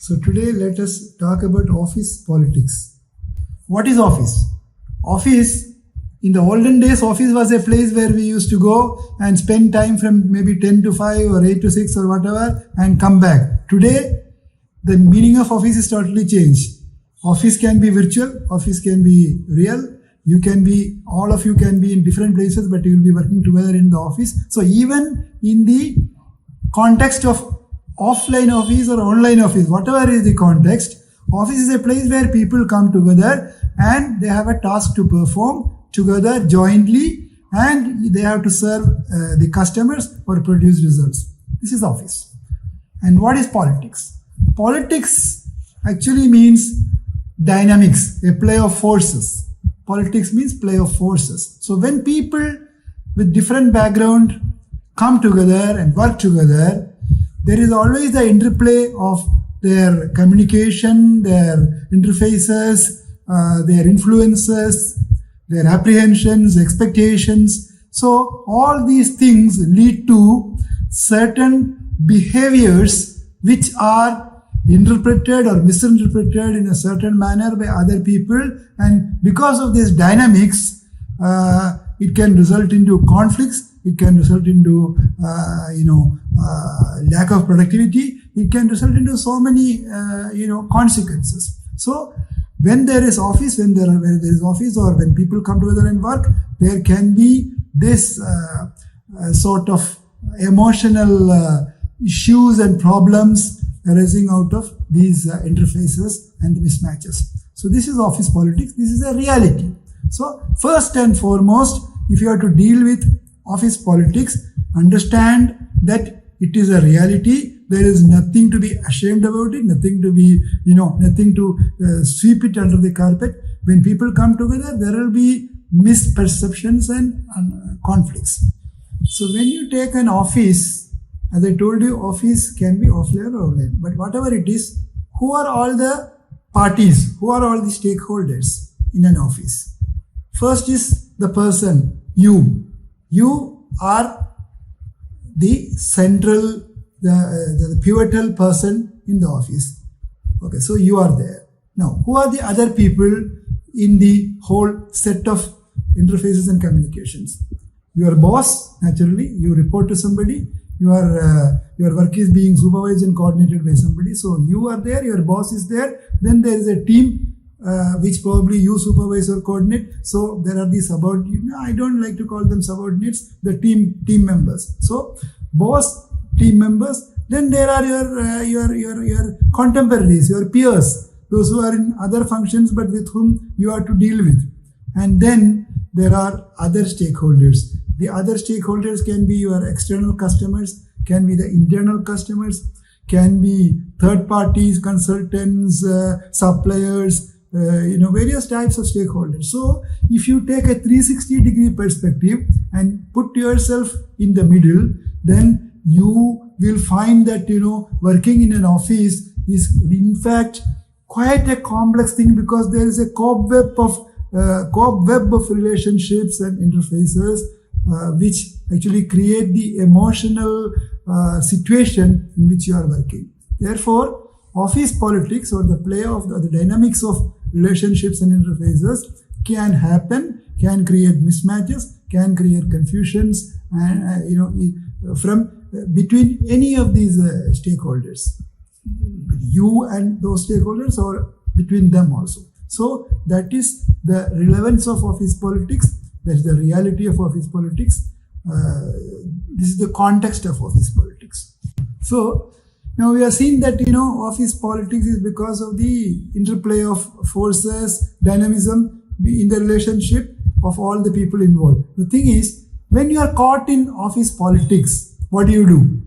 So today let us talk about office politics. What is office? Office, in the olden days, office was a place where we used to go and spend time from maybe 10 to 5 or 8 to 6 or whatever and come back. Today, the meaning of office is totally changed. Office can be virtual, office can be real. All of you can be in different places, but you will be working together in the office. So even in the context of offline office or online office, whatever is the context, office is a place where people come together and they have a task to perform together jointly, and they have to serve the customers or produce results. This is office. And what is politics? Politics actually means dynamics, a play of forces. Politics means play of forces. So when people with different background come together and work together, there is always the interplay of their communication, their interfaces, their influences, their apprehensions, expectations. So all these things lead to certain behaviors which are interpreted or misinterpreted in a certain manner by other people, and because of these dynamics, it can result into conflicts. It can result into lack of productivity. It can result into so many consequences. So when there is office, when there is office, or when people come together and work, there can be this sort of emotional issues and problems arising out of these interfaces and mismatches. So this is office politics. This is a reality. So first and foremost, if you have to deal with office politics, understand that it is a reality. There is nothing to be ashamed about it, nothing to sweep it under the carpet. When people come together, there will be misperceptions and conflicts. So when you take an office, as I told you, office can be offline or online, but whatever it is, who are all the parties, who are all the stakeholders in an office? First is the person, you. You are the central, the pivotal person in the office. Okay, so you are there. Now, who are the other people in the whole set of interfaces and communications? Your boss, naturally, you report to somebody. Your work is being supervised and coordinated by somebody. So you are there, your boss is there. Then there is a team which probably you supervise or coordinate. So there are the subordinates. I don't like to call them subordinates, the team members. So boss, team members. Then there are your contemporaries, your peers, those who are in other functions but with whom you are to deal with. And then there are other stakeholders. The other stakeholders can be your external customers, can be the internal customers, can be third parties, consultants, suppliers, various types of stakeholders. So if you take a 360-degree perspective and put yourself in the middle, then you will find that, working in an office is in fact quite a complex thing, because there is a cobweb of relationships and interfaces which actually create the emotional situation in which you are working. Therefore, office politics, or the play of the dynamics of relationships and interfaces, can happen, can create mismatches, can create confusions, and from between any of these stakeholders, you and those stakeholders, or between them also. So that is the relevance of office politics. That is the reality of office politics. This is the context of office politics. So now we are seeing that, office politics is because of the interplay of forces, dynamism in the relationship of all the people involved. The thing is, when you are caught in office politics, what do?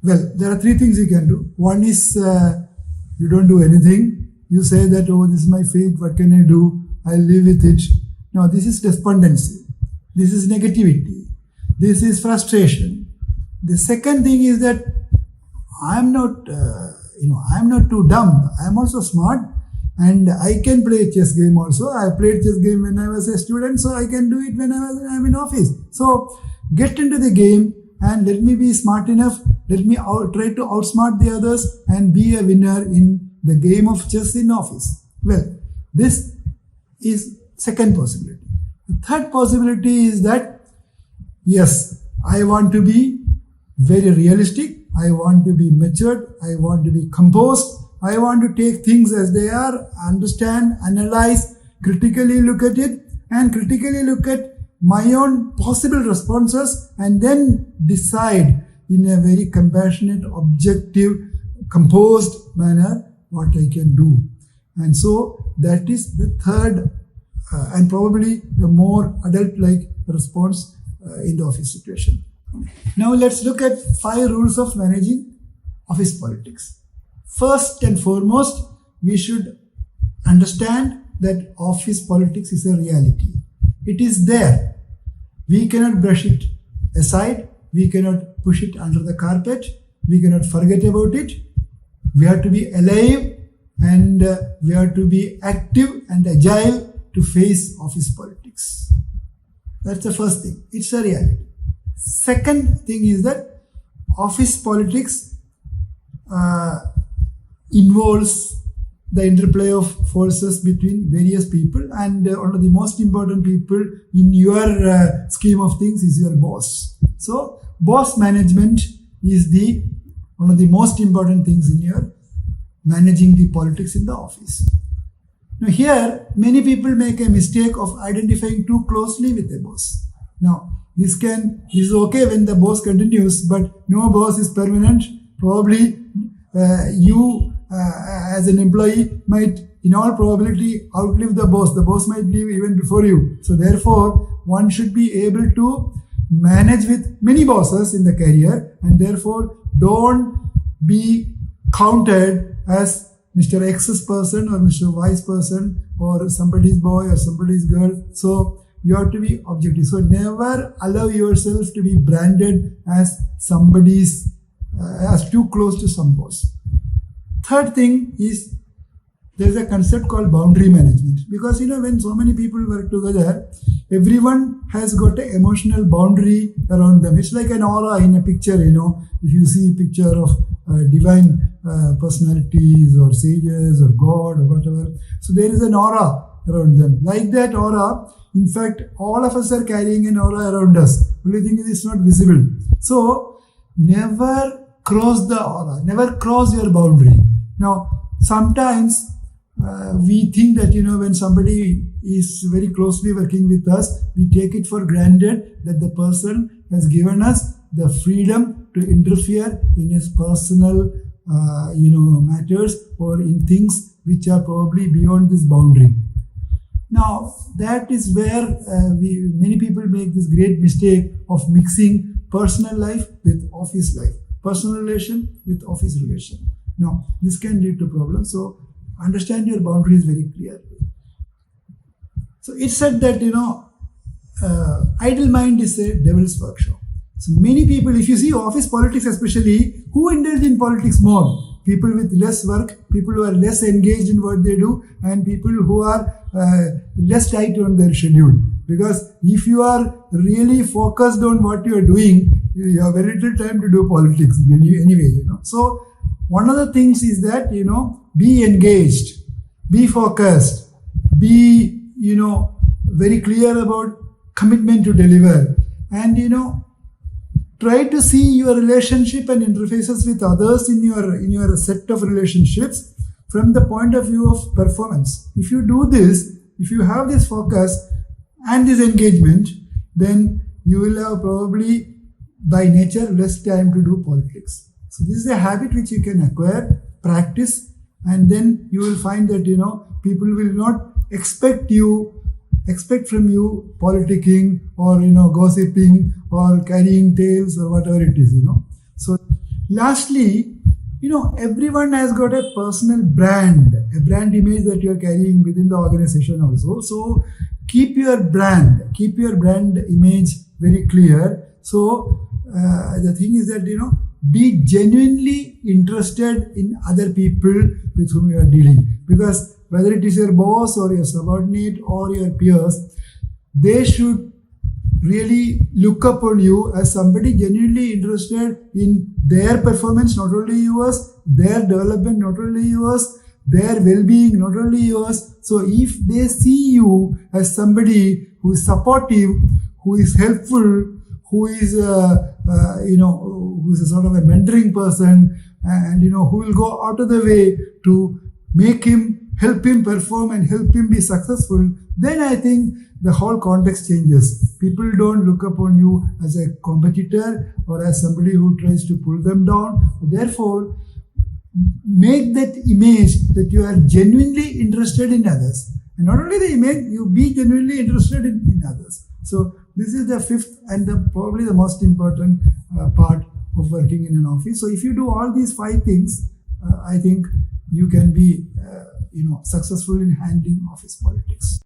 Well, there are three things you can do. One is you don't do anything. You say that, oh, this is my fate, what can I do? I'll live with it. Now, this is despondency. This is negativity. This is frustration. The second thing is that I'm not too dumb. I'm also smart, and I can play a chess game also. I played chess game when I was a student, so I can do it when I'm in office. So get into the game and let me be smart enough let me try to outsmart the others and be a winner in the game of chess in office. Well, this is second possibility. The third possibility is that, yes, I want to be very realistic, I want to be matured, I want to be composed, I want to take things as they are, understand, analyze, critically look at it, and critically look at my own possible responses, and then decide in a very compassionate, objective, composed manner what I can do. And so that is the third and probably the more adult-like response in the office situation. Now let's look at 5 rules of managing office politics. First and foremost, we should understand that office politics is a reality. It is there. We cannot brush it aside. We cannot push it under the carpet. We cannot forget about it. We have to be alive and we have to be active and agile to face office politics. That's the first thing. It's a reality. Second thing is that office politics involves the interplay of forces between various people, and one of the most important people in your scheme of things is your boss. So boss management is one of the most important things in your managing the politics in the office. Now here, many people make a mistake of identifying too closely with a boss. Now, this is okay when the boss continues, but no boss is permanent. Probably you as an employee might in all probability outlive the boss. The boss might leave even before you. So therefore, one should be able to manage with many bosses in the career, and therefore don't be counted as Mr. X's person or Mr. Y's person or somebody's boy or somebody's girl. So you have to be objective. So never allow yourself to be branded as somebody's, as too close to some boss. Third thing is there's a concept called boundary management, because when so many people work together, everyone has got an emotional boundary around them. It's like an aura in a picture. If you see a picture of divine personalities or sages or God or whatever, so there is an aura around them. Like that aura, in fact, all of us are carrying an aura around us. Only thing is it's not visible. So never cross the aura, never cross your boundary. Now, sometimes we think that, when somebody is very closely working with us, we take it for granted that the person has given us the freedom to interfere in his personal, matters or in things which are probably beyond this boundary. Now, that is where many people make this great mistake of mixing personal life with office life, personal relation with office relation. Now, this can lead to problems. So, understand your boundaries very clearly. So, it's said that, idle mind is a devil's workshop. So, many people, if you see office politics especially, who indulge in politics more? People with less work, people who are less engaged in what they do, and people who are less tight on their schedule. Because if you are really focused on what you are doing, you have very little time to do politics anyway. So, one of the things is that, be engaged, be focused, be, very clear about commitment to deliver, and, try to see your relationship and interfaces with others in your set of relationships from the point of view of performance. If you do this, if you have this focus and this engagement, then you will have probably by nature less time to do politics. So this is a habit which you can acquire, practice, and then you will find that, people will not expect from you politicking or, gossiping or carrying tales or whatever it is, So lastly, everyone has got a personal brand, a brand image that you are carrying within the organization also. So keep your brand image very clear. So the thing is that, be genuinely interested in other people with whom you are dealing, because whether it is your boss or your subordinate or your peers, they should really look upon you as somebody genuinely interested in their performance, not only yours, their development, not only yours, their well-being, not only yours. So if they see you as somebody who is supportive, who is helpful, who is who is a sort of a mentoring person, and who will go out of the way to help him perform and help him be successful, then I think the whole context changes. People don't look upon you as a competitor or as somebody who tries to pull them down. Therefore, make that image that you are genuinely interested in others. And not only the image, you be genuinely interested in others. So this is the fifth and probably the most important part of working in an office. So if you do all these 5 things, I think you can be successful in handling office politics.